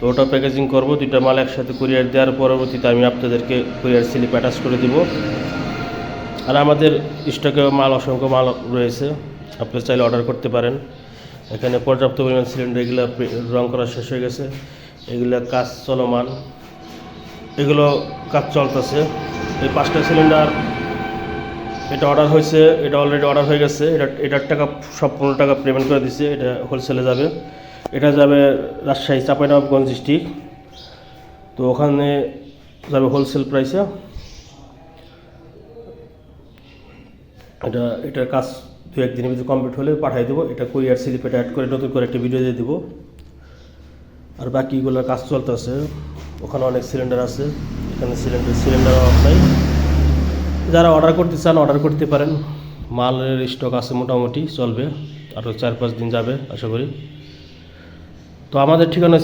ওটা প্যাকেজিং করব, দুইটা মাল একসাথে কুরিয়ার দেওয়ার পরবর্তীতে আমি আপনাদেরকে কুরিয়ার স্লিপ অ্যাটাচ করে দিব। আর আমাদের স্টকে মাল অসংখ্য মাল রয়েছে, আপনি চাইলে অর্ডার করতে পারেন। এখানে পর্যাপ্ত পরিমাণ সিলিন্ডার, এগুলো রং করা শেষ হয়ে গেছে, এগুলো কাজ চলমান, এগুলো কাজ চলতেছে। এই 5টা সিলিন্ডার এটা অর্ডার হয়েছে, এটা অলরেডি অর্ডার হয়ে গেছে। এটার টাকা সব 15 টাকা পেমেন্ট করে দিচ্ছে, এটা হোলসেলে যাবে। এটা যাবে রাজশাহী চাঁপাইনবাবগঞ্জ ডিস্ট্রিক্ট, তো ওখানে যাবে হোলসেল প্রাইসে। এটার কাজ 2-1 দিনের ভিতরে কমপ্লিট হলে পাঠিয়ে দেবো। এটা কুরিয়ার স্লিপ এটা অ্যাড করে নতুন করে একটা ভিডিও দিয়ে দেবো। আর বাকিগুলোর কাজ চলতেছে, ওখানে অনেক সিলিন্ডার আছে, এখানে সিলিন্ডার অফ নাই। যারা অর্ডার করতে চান অর্ডার করতে পারেন, মালের স্টক আছে মোটামুটি, চলবে, আরও 4-5 দিন যাবে আশা করি। তো আমাদের ঠিকানা